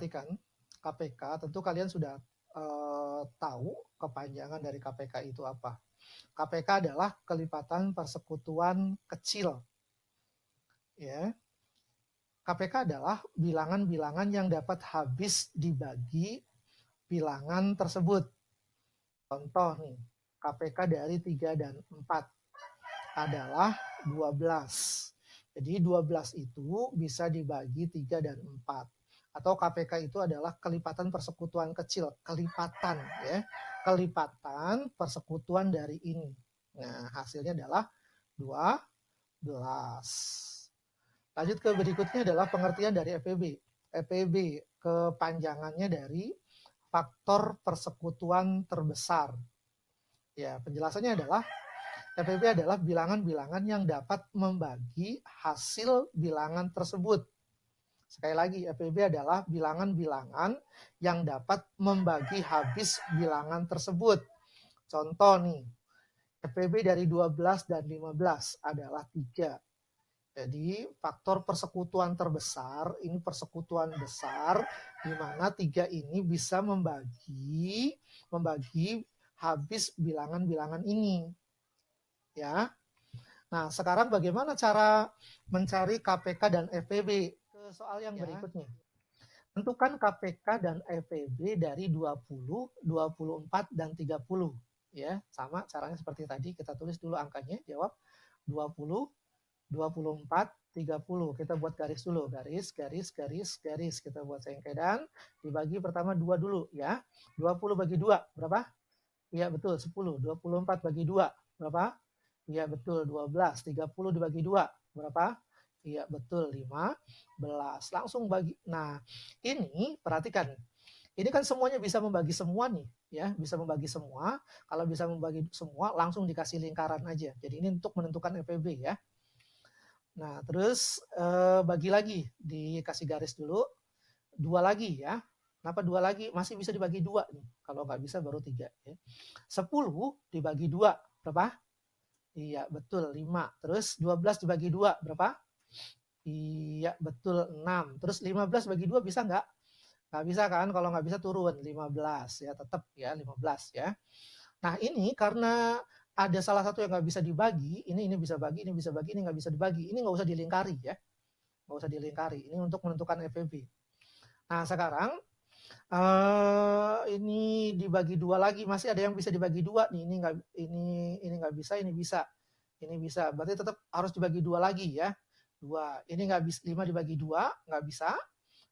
perhatikan KPK, tentu kalian sudah tahu kepanjangan dari KPK itu apa. KPK adalah kelipatan persekutuan kecil. Ya. KPK adalah bilangan-bilangan yang dapat habis dibagi bilangan tersebut. Contoh nih, KPK dari 3 dan 4 adalah 12. Jadi 12 itu bisa dibagi 3 dan 4. Atau KPK itu adalah kelipatan persekutuan kecil, kelipatan ya. Kelipatan persekutuan dari ini. Nah, hasilnya adalah 12. Lanjut ke berikutnya adalah pengertian dari FPB. FPB kepanjangannya dari faktor persekutuan terbesar. Ya, penjelasannya adalah FPB adalah bilangan-bilangan yang dapat membagi hasil bilangan tersebut. Sekali lagi, FPB adalah bilangan-bilangan yang dapat membagi habis bilangan tersebut. Contoh nih, FPB dari 12 dan 15 adalah 3. Jadi faktor persekutuan terbesar, ini persekutuan besar, di mana 3 ini bisa membagi habis bilangan-bilangan ini. Ya. Nah, sekarang bagaimana cara mencari KPK dan FPB? Ke soal yang berikutnya. Tentukan KPK dan FPB dari 20, 24, dan 30. Ya, sama caranya seperti tadi, kita tulis dulu angkanya, jawab 20, 24, 30. Kita buat garis dulu, garis. Kita buat sengkedan, dibagi pertama 2 dulu ya. 20 bagi 2, berapa? Iya betul, 10. 24 bagi 2, berapa? Iya betul, 12. 30 dibagi 2, berapa? Iya betul, 15. Langsung bagi. Nah, ini perhatikan. Ini kan semuanya bisa membagi semua nih, ya, bisa membagi semua. Kalau bisa membagi semua, langsung dikasih lingkaran aja. Jadi ini untuk menentukan FPB ya. Nah, terus bagi lagi, dikasih garis dulu. 2 lagi ya. Kenapa 2 lagi? Masih bisa dibagi 2 nih. Kalau nggak bisa baru 3 ya. 10 dibagi 2, berapa? Iya, betul, 5. Terus 12 dibagi 2, berapa? Iya, betul, 6. Terus 15 bagi 2 bisa nggak? Nggak bisa kan? Kalau nggak bisa turun, 15 ya, tetap ya, 15 ya. Nah, ini karena ada salah satu yang nggak bisa dibagi, ini bisa bagi, ini bisa bagi, ini nggak bisa dibagi. Ini nggak usah dilingkari ya. Nggak usah dilingkari. Ini untuk menentukan FPB. Nah, sekarang ini dibagi 2 lagi, masih ada yang bisa dibagi 2 nih. Ini nggak bisa, ini bisa. Ini bisa. Berarti tetap harus dibagi 2 lagi ya. 2. Ini nggak bisa, 5 dibagi 2 nggak bisa.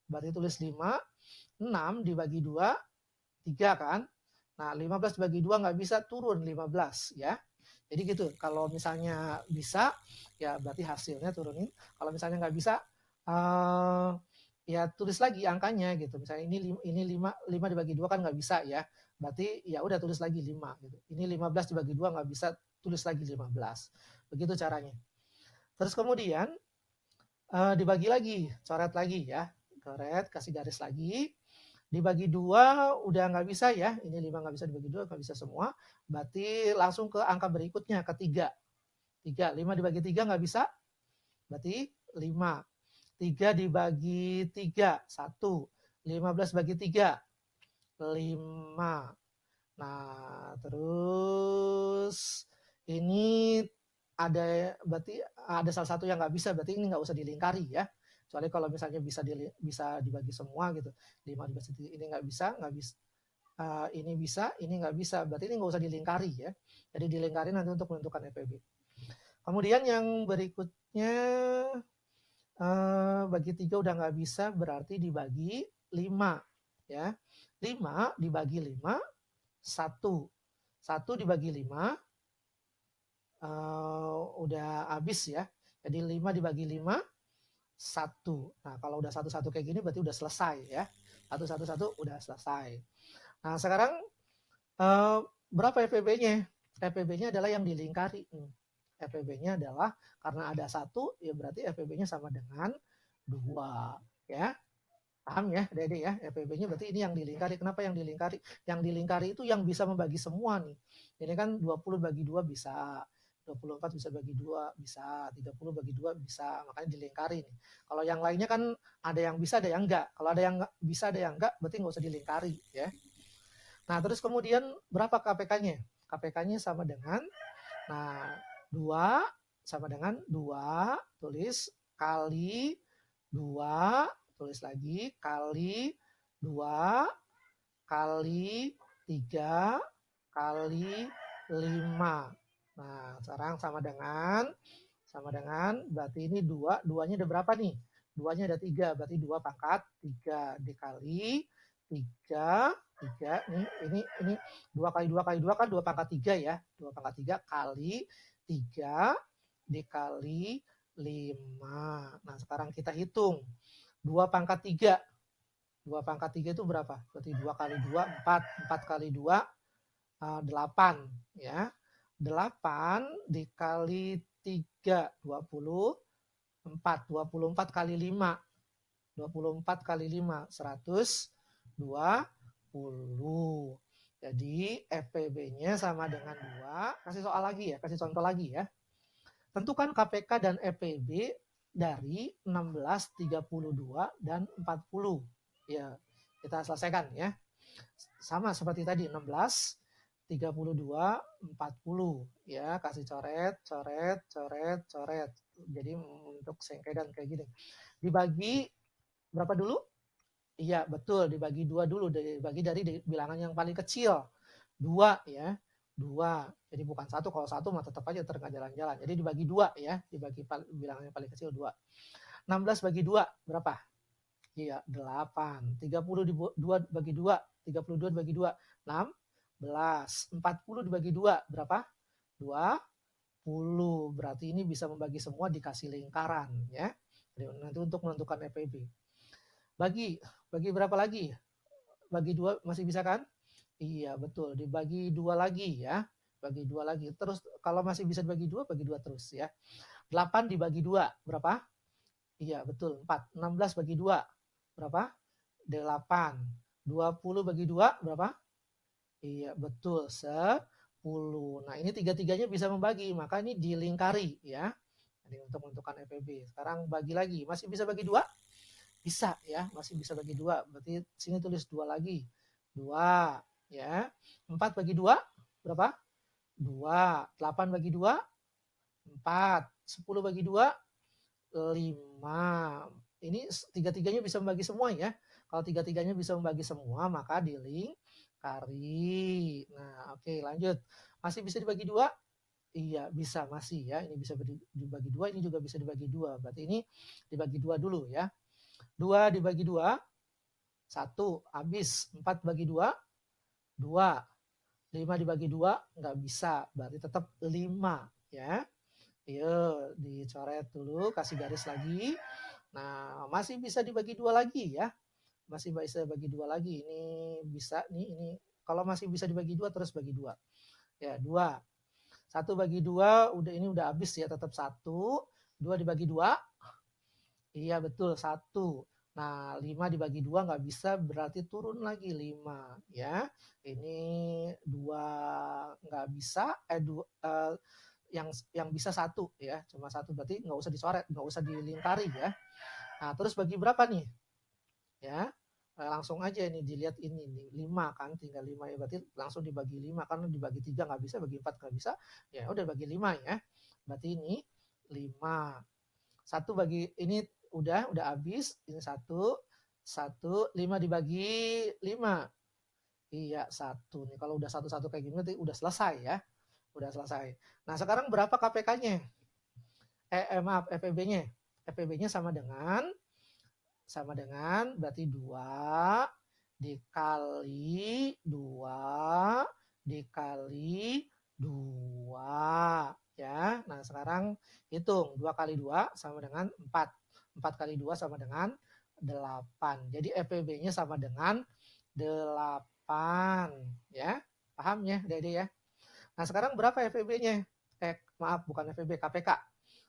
Berarti tulis 5. 6 dibagi 2, 3 kan. Nah, 15 dibagi 2 nggak bisa, turun 15 ya. Jadi gitu, kalau misalnya bisa, ya berarti hasilnya turunin. Kalau misalnya nggak bisa, ya tulis lagi angkanya gitu. Misalnya ini 5 dibagi 2 kan nggak bisa ya. Berarti ya udah tulis lagi 5 gitu. Ini 15 dibagi 2 nggak bisa, tulis lagi 15. Begitu caranya. Terus kemudian dibagi lagi, coret lagi ya. Coret, kasih garis lagi. Dibagi 2 udah nggak bisa ya. Ini 5 nggak bisa dibagi 2, nggak bisa semua. Berarti langsung ke angka berikutnya, ke 3. 3, 5 dibagi 3 nggak bisa. Berarti 5. 3 dibagi 3, 1. 15 bagi 3, 5. Nah, terus ini berarti ada salah satu yang nggak bisa, berarti ini nggak usah dilingkari ya. Kecuali kalau misalnya bisa dibagi semua gitu. 5 dibagi 3, ini nggak bisa. Ini bisa, ini nggak bisa. Berarti ini nggak usah dilingkari ya. Jadi dilingkari nanti untuk menentukan FPB. Kemudian yang berikutnya, bagi 3 udah nggak bisa, berarti dibagi 5 ya. 5 dibagi 5, 1. 1 dibagi 5, udah habis ya. Jadi 5 dibagi 5, 1. Nah, kalau udah 1-1 kayak gini berarti udah selesai ya. 1-1-1 udah selesai. Nah, sekarang berapa FPB-nya? FPB-nya adalah yang dilingkari. FPB-nya adalah karena ada 1, ya berarti FPB-nya sama dengan 2 ya. Paham ya, Dede ya? FPB-nya berarti ini yang dilingkari. Kenapa yang dilingkari? Yang dilingkari itu yang bisa membagi semua nih. Ini kan 20 bagi 2 bisa. 24 bisa bagi 2, bisa. 30 bagi 2 bisa, makanya dilingkari nih. Kalau yang lainnya kan ada yang bisa, ada yang enggak. Kalau ada yang bisa, ada yang enggak, berarti nggak usah dilingkari ya. Nah, terus kemudian berapa KPK-nya? KPK-nya sama dengan, nah, 2 sama dengan 2, tulis, kali 2, tulis lagi, kali 2, kali 3, kali 5. Nah, sekarang sama dengan berarti ini 2, 2-nya ada berapa nih? 2-nya ada 3, berarti 2 pangkat 3 dikali 3, 3 ini 2 kali 2 kali 2 kan 2 pangkat 3 ya. 2 pangkat 3 kali 3 dikali 5. Nah, sekarang kita hitung. 2 pangkat 3. 2 pangkat 3 itu berapa? Berarti 2 kali 2, 4. 4 kali 2, 8. Ya. 8 dikali 3, 24. 24 kali 5. 24 kali 5, 120. Jadi FPB-nya sama dengan 2. Kasih soal lagi ya, kasih contoh lagi ya. Tentukan KPK dan FPB dari 16, 32, dan 40. Ya, kita selesaikan ya. Sama seperti tadi, 16, 32, 40. Ya, kasih coret, coret, coret, coret. Jadi untuk sengkedan kayak gini. Dibagi berapa dulu? Iya, betul. Dibagi 2 dulu. Dibagi dari bilangan yang paling kecil. 2 ya. 2. Jadi bukan 1. Kalau 1 mah tetap aja nggak jalan-jalan. Jadi dibagi 2 ya. Dibagi bilangan yang paling kecil 2. 16 bagi 2 berapa? Iya, 8. 32 bagi 2. 32 bagi 2. 16. 40 dibagi 2 berapa? 20. Berarti ini bisa membagi semua dikasih lingkaran ya. Nanti untuk menentukan FPB. Bagi berapa lagi? Bagi 2 masih bisa kan? Iya, betul. Dibagi 2 lagi ya. Bagi 2 lagi. Terus kalau masih bisa dibagi 2, bagi 2 terus ya. 8 dibagi 2 berapa? Iya, betul. 4. 16 bagi 2 berapa? 8. 20 bagi 2 berapa? Iya, betul. 10. Nah, ini tiga-tiganya bisa membagi, maka ini dilingkari ya. Jadi untuk menentukan FPB. Sekarang bagi lagi. Masih bisa bagi 2? Bisa ya, masih bisa bagi 2. Berarti sini tulis 2 lagi. 2 ya. 4 bagi 2 berapa? 2. 8 bagi 2 4. 10 bagi 2 5. Ini tiga-tiganya bisa membagi semua ya. Kalau tiga-tiganya bisa membagi semua, maka dilingkari. Nah, oke, lanjut. Masih bisa dibagi 2? Iya, bisa masih ya. Ini bisa dibagi 2, ini juga bisa dibagi 2. Berarti ini dibagi 2 dulu ya. 2 dibagi 2, 1, habis. 4 bagi 2, 2. 5 dibagi 2, nggak bisa. Berarti tetap 5 ya. Yuk, dicoret dulu, kasih garis lagi. Nah, masih bisa dibagi 2 lagi ya. Masih bisa dibagi 2 lagi. Ini bisa nih, ini. Kalau masih bisa dibagi 2, terus bagi 2. Ya, 2. 1 bagi 2, ini udah habis ya, tetap 1. 2 dibagi 2, iya betul, 1. Nah, 5 dibagi 2 nggak bisa, berarti turun lagi 5 ya. Ini 2 nggak bisa, yang bisa 1 ya, cuma 1, berarti nggak usah dicoret, nggak usah dilingkari ya. Nah, terus bagi berapa nih? Ya, langsung aja ini dilihat ini nih, 5 kan, tinggal 5 ya, berarti langsung dibagi 5, karena dibagi 3 nggak bisa, bagi 4 nggak bisa, ya udah bagi 5 ya. Berarti ini 5. 1 bagi ini udah habis, ini 1, 5 dibagi 5. Iya, 1 nih. Kalau udah 1-1 kayak gini nanti udah selesai ya. Udah selesai. Nah, sekarang berapa KPK-nya? Maaf, FPB-nya. FPB-nya sama dengan berarti 2 dikali 2 dikali 2 ya. Nah, sekarang hitung 2 kali 2 sama dengan 4. 4 kali 2 sama dengan 8. Jadi FPB-nya sama dengan 8 ya. Paham ya, Dede ya? Nah, sekarang berapa FPB-nya? Maaf, bukan FPB, KPK.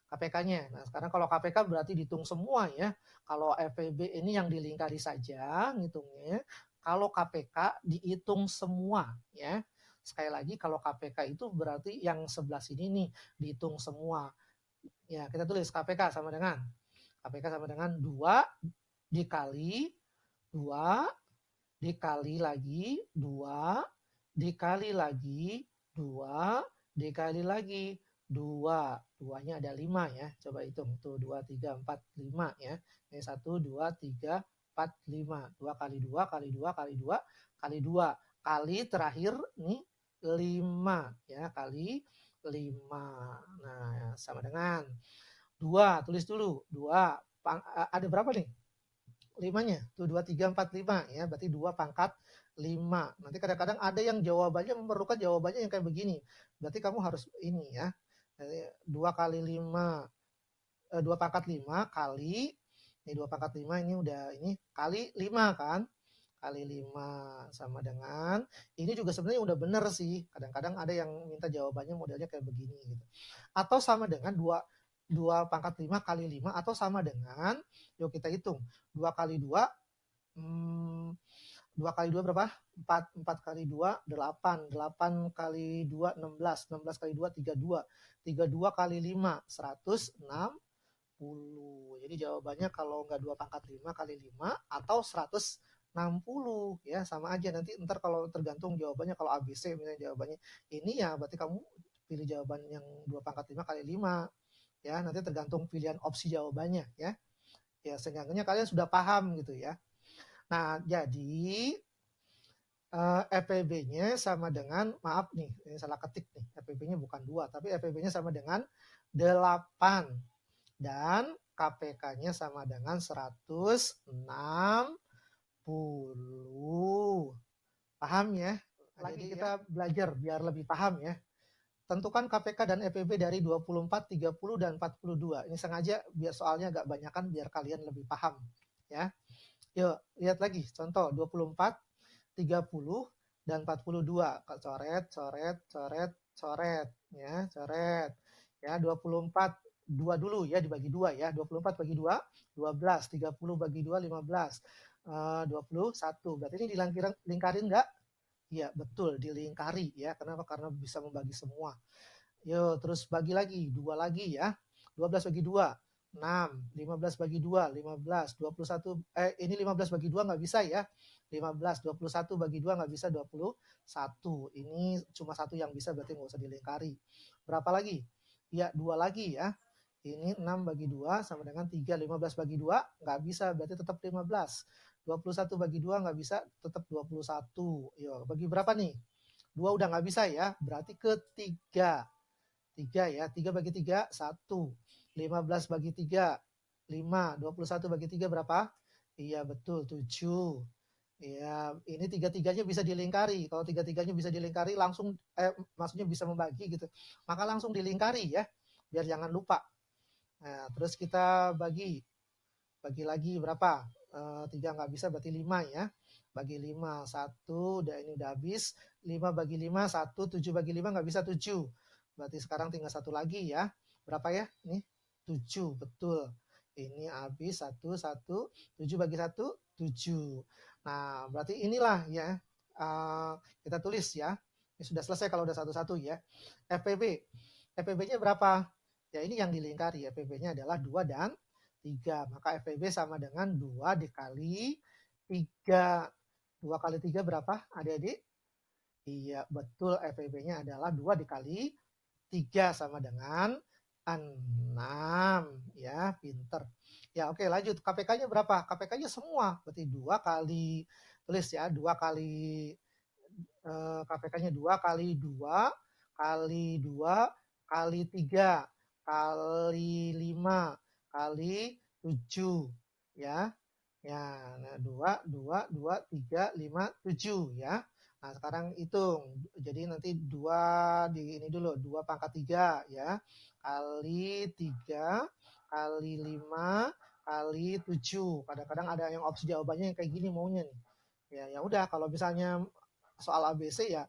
KPK-nya. Nah, sekarang kalau KPK berarti dihitung semua ya. Kalau FPB ini yang dilingkari saja ngitungnya. Kalau KPK dihitung semua ya. Sekali lagi kalau KPK itu berarti yang sebelah sini nih dihitung semua. Ya, kita tulis KPK sama dengan 2 dikali 2 dikali lagi 2 dikali lagi 2 dikali lagi 2. 2-nya ada 5 ya. Coba hitung tuh 2, 3, 4, 5 ya. Ini 1, 2, 3, 4, 5. 2 kali 2 kali 2 kali 2 kali 2. Kali terakhir nih 5 ya, kali 5. Nah, sama dengan 2, tulis dulu. 2 ada berapa nih? 5-nya. Tuh 2, 3, 4, 5 ya. Berarti 2 pangkat 5. Nanti kadang-kadang ada yang jawabannya memerlukan jawabannya yang kayak begini. Berarti kamu harus ini ya. 2 kali 5, 2 pangkat 5 kali, ini 2 pangkat 5 ini udah ini, kali 5 kan. Kali 5 sama dengan, ini juga sebenarnya udah bener sih. Kadang-kadang ada yang minta jawabannya modelnya kayak begini gitu. Atau sama dengan 2 pangkat 5 kali 5, atau sama dengan, yuk kita hitung, 2 kali 2, 2 kali 2 berapa? 4, 4 kali 2, 8, 8 kali 2, 16, 16 kali 2, 32, 32 kali 5, 160. Jadi jawabannya kalau nggak 2 pangkat 5 kali 5, atau 160 ya, sama aja. Nanti ntar kalau tergantung jawabannya, kalau ABC misalnya jawabannya ini ya, berarti kamu pilih jawaban yang 2 pangkat 5 kali 5 ya. Nanti tergantung pilihan opsi jawabannya ya. Ya, seenggaknya kalian sudah paham gitu ya. Nah, jadi FPB-nya sama dengan, maaf nih, ini salah ketik nih, FPB-nya bukan 2, tapi FPB-nya sama dengan 8. Dan KPK-nya sama dengan 160. Paham ya? Nah, jadi kita belajar biar lebih paham ya. Tentukan KPK dan FPB dari 24, 30, dan 42. Ini sengaja biar soalnya agak banyakan biar kalian lebih paham ya. Yuk, lihat lagi contoh 24, 30, dan 42. Coret, coret, coret, coret ya, coret. Ya, 24 2 dulu ya, dibagi 2 ya. 24 bagi 2 12, 30 bagi 2 15. 21. Berarti ini dilingkarin enggak? Iya, betul, dilingkari ya. Kenapa? Karena bisa membagi semua. Yuk, terus bagi lagi, 2 lagi ya. 12 bagi 2, 6. 15 bagi 2, 15. 21, ini 15 bagi 2 nggak bisa ya. 15, 21 bagi 2 nggak bisa, 21. Ini cuma satu yang bisa, berarti nggak usah dilingkari. Berapa lagi? Ya, 2 lagi ya. Ini 6 bagi 2 sama dengan 3. 15 bagi 2 nggak bisa, berarti tetap 15. 21 bagi 2 nggak bisa, tetap 21. Yuk, bagi berapa nih? 2 udah nggak bisa ya, berarti ketiga. 3 ya, 3 bagi 3, 1. 15 bagi 3, 5. 21 bagi 3 berapa? Iya betul, 7. Ya, ini tiga-tiganya bisa dilingkari. Kalau tiga-tiganya bisa dilingkari langsung, maksudnya bisa membagi gitu, maka langsung dilingkari ya, biar jangan lupa. Nah, terus kita bagi lagi berapa? 3 nggak bisa, berarti 5 ya. Bagi 5, 1, ini udah habis. 5 bagi 5, 1. 7 bagi 5 nggak bisa, 7. Berarti sekarang tinggal 1 lagi ya. Berapa ya? Ini 7, betul. Ini habis, 1, 1. 7 bagi 1, 7. Nah, berarti inilah ya. Kita tulis ya. Ini sudah selesai kalau udah satu-satu ya. FPB. FPB-nya berapa? Ya, ini yang dilingkari. FPB-nya adalah 2 dan 3. Maka FPB sama dengan 2 dikali 3. 2 kali 3 berapa adik-adik? Iya, betul, FPB-nya adalah 2 dikali 3 sama dengan 6. Ya, pinter. Ya, oke, lanjut. KPK-nya berapa? KPK-nya semua. Berarti 2 kali, tulis ya, 2 kali, KPK-nya 2 kali 2 kali 2 kali 3 kali 5 kali 7 ya. Ya, nah 2 2 2 3 5 7 ya. Nah, sekarang hitung. Jadi nanti 2 di ini dulu, 2 pangkat 3 ya. Kali 3 kali 5 kali 7. Kadang-kadang ada yang opsi jawabannya yang kayak gini maunya nih. Ya udah, kalau misalnya soal ABC ya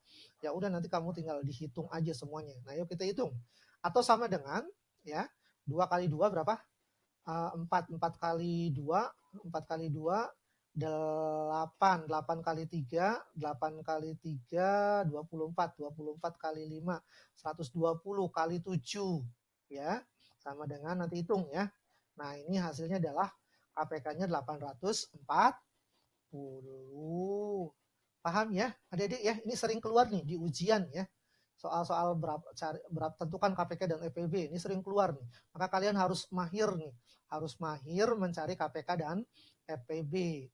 udah, nanti kamu tinggal dihitung aja semuanya. Nah, yuk kita hitung. Atau sama dengan ya, 2 kali 2 berapa? 4. 4 kali 2, 4 kali 2, 8 kali 3, 8 kali 3, 24 kali 5, 120 kali 7, ya, sama dengan, nanti hitung ya. Nah, ini hasilnya adalah KPK-nya 840. Paham ya, adik-adik ya? Ini sering keluar nih di ujian ya. Soal-soal berapa tentukan KPK dan FPB ini sering keluar nih. Maka kalian harus mahir nih, harus mahir mencari KPK dan FPB.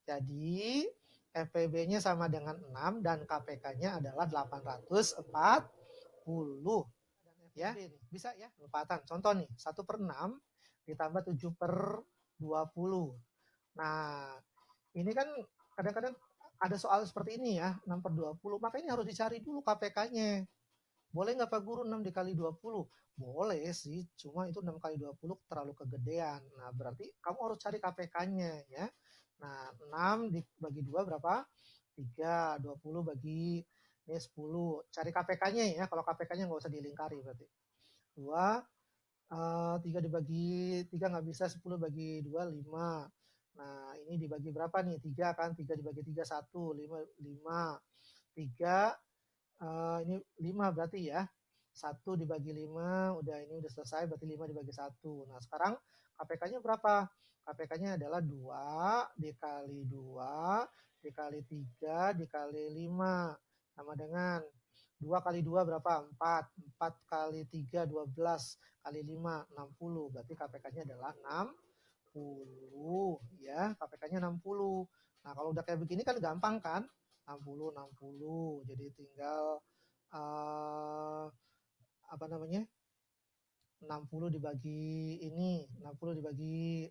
Jadi FPB-nya sama dengan 6 dan KPK-nya adalah 840. Ya, bisa ya, penempatan. Contoh nih, 1/6 ditambah 7/20. Nah, ini kan kadang-kadang ada soal seperti ini ya, 6/20. Makanya harus dicari dulu KPK-nya. Boleh nggak Pak Guru 6 dikali 20? Boleh sih, cuma itu 6 kali 20 terlalu kegedean. Nah, berarti kamu harus cari KPK-nya ya. Nah, 6 dibagi 2 berapa? 3, 20 bagi ini 10. Cari KPK-nya ya, kalau KPK-nya nggak usah dilingkari berarti. 2, 3 dibagi 3 nggak bisa, 10 bagi 2, 5. Nah, ini dibagi berapa nih? 3 kan, 3 dibagi 3, 1, 5. 3, ini 5 berarti ya. 1 dibagi 5, ini udah selesai, berarti 5 dibagi 1. Nah, sekarang KPK-nya berapa? KPK-nya adalah 2 dikali 2 dikali 3 dikali 5. Sama dengan 2 kali 2 berapa? 4. 4 kali 3, 12 kali 5, 60. Berarti KPK-nya adalah 60 ya. KPK-nya 60. Nah, kalau udah kayak begini kan gampang kan? 60. Jadi tinggal apa namanya? 60 dibagi ini, 60 dibagi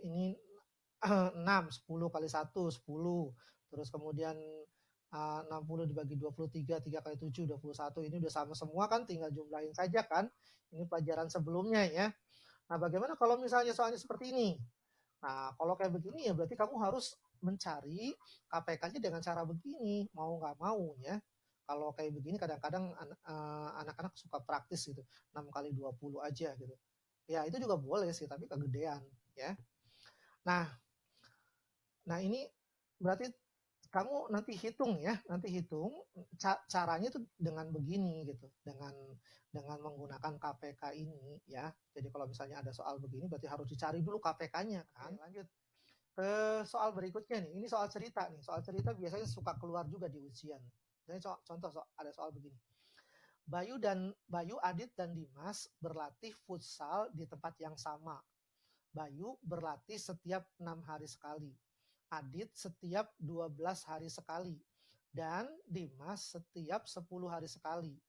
ini 6, 10 kali 1, 10. Terus kemudian 60 dibagi 23, 3 kali 7, 21. Ini udah sama semua kan, tinggal jumlahin saja kan. Ini pelajaran sebelumnya ya. Nah, bagaimana kalau misalnya soalnya seperti ini? Nah, kalau kayak begini ya berarti kamu harus mencari KPK-nya dengan cara begini, mau nggak mau ya. Kalau kayak begini kadang-kadang anak-anak suka praktis gitu, 6 kali 20 aja gitu. Ya, itu juga boleh sih, tapi kegedean ya. Nah, ini berarti kamu nanti hitung ya, nanti hitung caranya tuh dengan begini gitu, dengan menggunakan KPK ini ya. Jadi kalau misalnya ada soal begini berarti harus dicari dulu KPK-nya kan. Oke, lanjut ke soal berikutnya nih. Ini soal cerita nih. Soal cerita biasanya suka keluar juga di ujian. Jadi contoh ada soal begini. Bayu, Adit dan Dimas berlatih futsal di tempat yang sama. Bayu berlatih setiap 6 hari sekali. Adit setiap 12 hari sekali. Dan Dimas setiap 10 hari sekali.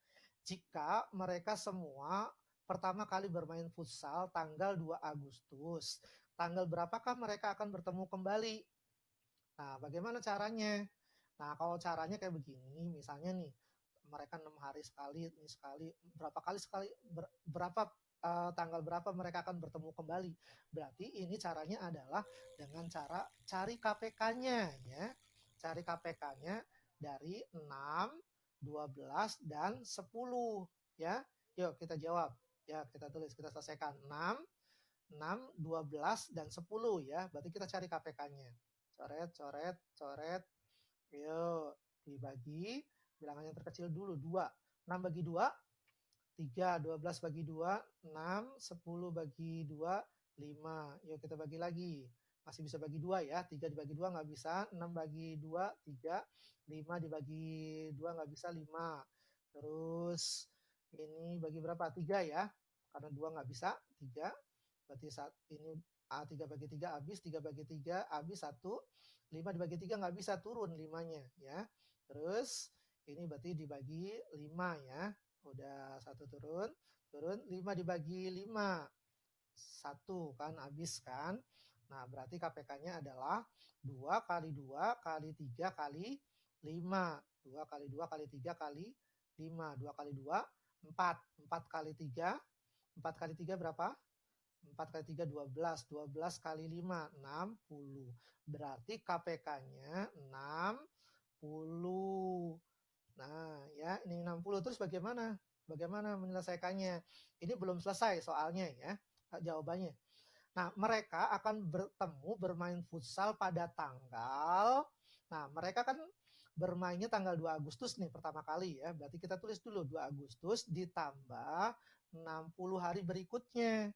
Jika mereka semua pertama kali bermain futsal tanggal 2 Agustus, tanggal berapakah mereka akan bertemu kembali? Nah, bagaimana caranya? Nah, kalau caranya kayak begini, misalnya nih, mereka 6 hari sekali, ini sekali, berapa tanggal berapa mereka akan bertemu kembali. Berarti ini caranya adalah dengan cara cari KPK-nya ya. Cari KPK-nya dari 6, 12 dan 10 ya. Yuk kita jawab. Ya, kita tulis, kita selesaikan 6, 12 dan 10 ya. Berarti kita cari KPK-nya. Coret. Yuk, dibagi bilangan yang terkecil dulu 2. 6 bagi 2 3, 12 bagi 2 6, 10 bagi 2 5. Yuk kita bagi lagi. Masih bisa bagi 2 ya. 3 dibagi 2 nggak bisa. 6 bagi 2 3. 5 dibagi 2 nggak bisa 5. Terus ini bagi berapa? 3 ya. Karena 2 nggak bisa 3. Berarti ini 3 bagi 3 habis, 3 bagi 3 habis 1, 5 dibagi 3 nggak bisa, turun 5-nya ya. Terus ini berarti dibagi 5 ya. Udah 1 turun, 5 dibagi 5, 1 kan habis kan. Nah, berarti KPK-nya adalah 2 kali 2 kali 3 kali 5. 2 kali 2 kali 3 kali 5. 2 kali 2, 4. 4 kali 3, 4 kali 3 berapa? 4 kali 3, 12. 12 kali 5, 60. Berarti KPK-nya 60. Nah, ya, ini 60. Terus bagaimana? Bagaimana menyelesaikannya? Ini belum selesai soalnya ya, jawabannya. Nah, mereka akan bertemu bermain futsal pada tanggal, nah mereka kan bermainnya tanggal 2 Agustus nih pertama kali ya. Berarti kita tulis dulu 2 Agustus ditambah 60 hari berikutnya.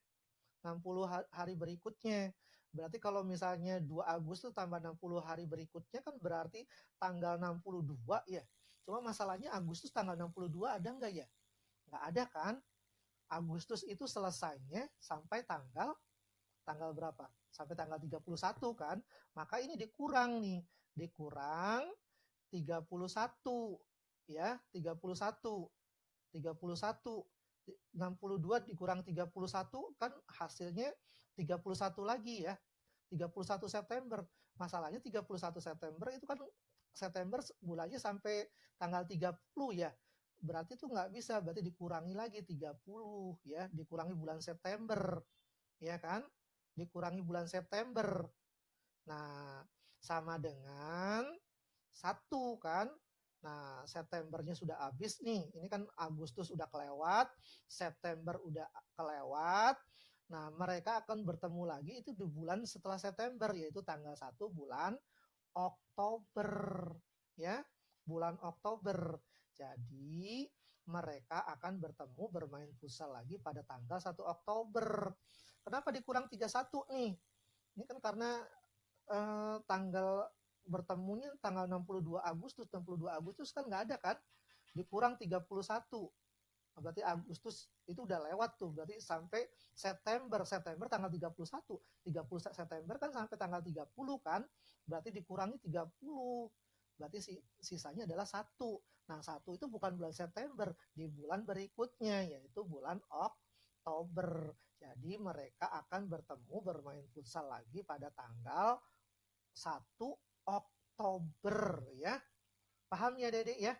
60 hari berikutnya. Berarti kalau misalnya 2 Agustus tambah 60 hari berikutnya kan berarti tanggal 62 ya. Cuma masalahnya Agustus tanggal 62 ada nggak ya? Nggak ada kan? Agustus itu selesainya sampai tanggal berapa? Sampai tanggal 31 kan? Maka ini dikurang nih. Dikurang 31 ya, 31. 31 62 dikurang 31 kan hasilnya 31 lagi ya. 31 September. Masalahnya 31 September itu kan September bulannya sampai tanggal 30 ya. Berarti itu nggak bisa, berarti dikurangi lagi 30 ya, dikurangi bulan September. Ya kan? Dikurangi bulan September. Nah, sama dengan 1 kan. Nah, Septembernya sudah habis nih. Ini kan Agustus udah kelewat, September udah kelewat. Nah, mereka akan bertemu lagi itu di bulan setelah September, yaitu tanggal 1 bulan Oktober. Ya, bulan Oktober. Jadi, mereka akan bertemu bermain futsal lagi pada tanggal 1 Oktober. Kenapa dikurang 31 nih? Ini kan karena tanggal bertemunya tanggal 62 Agustus, 62 Agustus kan nggak ada kan, dikurang 31, berarti Agustus itu udah lewat tuh, berarti sampai September tanggal 31, 30 September kan sampai tanggal 30 kan, berarti dikurangi 30, berarti sisanya adalah 1. Nah, 1 itu bukan bulan September, di bulan berikutnya yaitu bulan Oktober. Jadi mereka akan bertemu bermain futsal lagi pada tanggal 1 Oktober ya. Paham ya Dedek ya?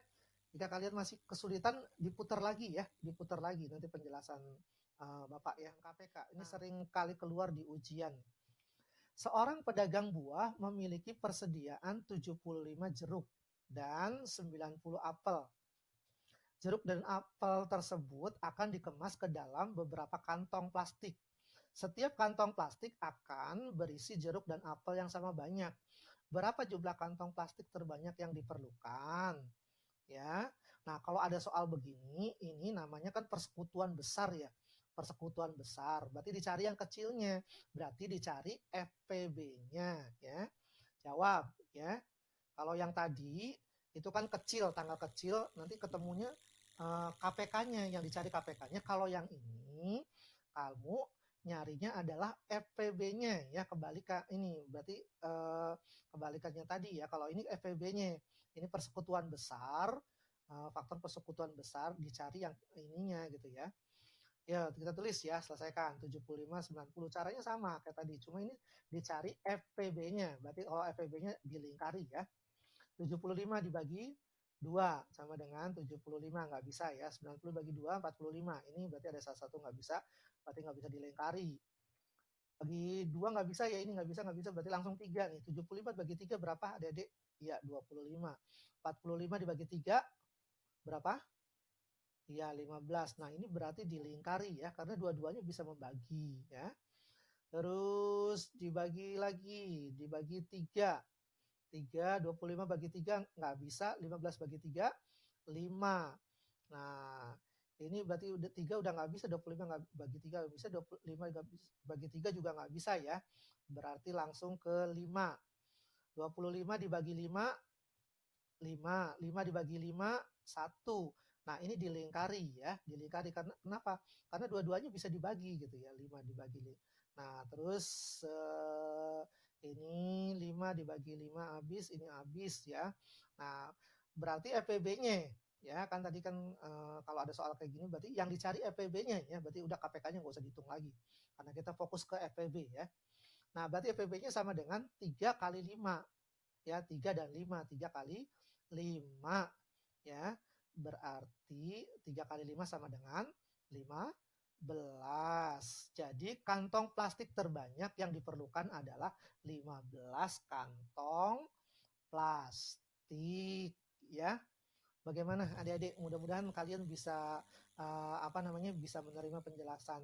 Jika kalian masih kesulitan diputar lagi ya, diputar lagi nanti penjelasan Bapak ya. KPK ini sering kali keluar di ujian. Seorang pedagang buah memiliki persediaan 75 jeruk dan 90 apel. Jeruk dan apel tersebut akan dikemas ke dalam beberapa kantong plastik. Setiap kantong plastik akan berisi jeruk dan apel yang sama banyak. Berapa jumlah kantong plastik terbanyak yang diperlukan? Ya. Nah, kalau ada soal begini, ini namanya kan persekutuan besar ya. Persekutuan besar. Berarti dicari yang kecilnya. Berarti dicari FPB-nya ya. Jawab ya. Kalau yang tadi itu kan kecil, tanggal kecil, nanti ketemunya KPK-nya, yang dicari KPK-nya. Kalau yang ini kamu nyarinya adalah FPB-nya ya, kebalikan ini berarti kebalikannya tadi ya. Kalau ini FPB-nya, ini persekutuan besar, faktor persekutuan besar dicari yang ininya gitu ya. Ya, kita tulis ya, selesaikan 75 90. Caranya sama kayak tadi, cuma ini dicari FPB-nya. Berarti kalau FPB-nya dilingkari ya. 75 dibagi 2 sama dengan 75, nggak bisa ya. 90 bagi 2 45. Ini berarti ada salah satu nggak bisa, berarti nggak bisa dilingkari. Bagi 2 nggak bisa ya, ini nggak bisa berarti langsung 3 nih. 75 bagi 3 berapa Adik-adik? Iya 25. 45 dibagi 3 berapa? Iya 15. Nah, ini berarti dilingkari ya, karena dua-duanya bisa membagi ya. Terus dibagi lagi, dibagi 3. 25 bagi 3 nggak bisa, 15 bagi 3, 5. Nah, ini berarti udah 3 udah nggak bisa, 25 nggak bagi 3 nggak bisa, 25 bagi 3 juga nggak bisa ya. Berarti langsung ke 5. 25 dibagi 5, 5. 5 dibagi 5, 1. Nah, ini dilingkari ya, dilingkari karena kenapa? Karena dua-duanya bisa dibagi gitu ya, 5 dibagi 5. Nah, terus ini 5 dibagi 5 habis, ini habis ya. Nah, berarti FPB-nya ya, kan tadi kan kalau ada soal kayak gini berarti yang dicari FPB-nya ya, berarti udah KPK-nya nggak usah dihitung lagi. Karena kita fokus ke FPB ya. Nah, berarti FPB-nya sama dengan 3 kali 5 ya, 3 dan 5, 3 kali 5 ya. Berarti 3 kali 5 sama dengan 15. Jadi kantong plastik terbanyak yang diperlukan adalah 15 kantong plastik ya. Bagaimana adik-adik? Mudah-mudahan kalian bisa bisa menerima penjelasan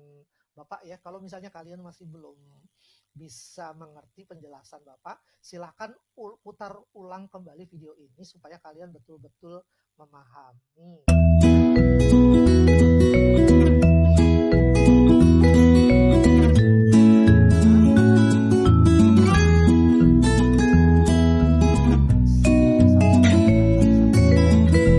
Bapak ya. Kalau misalnya kalian masih belum bisa mengerti penjelasan Bapak, silahkan putar ulang kembali video ini supaya kalian betul-betul memahami.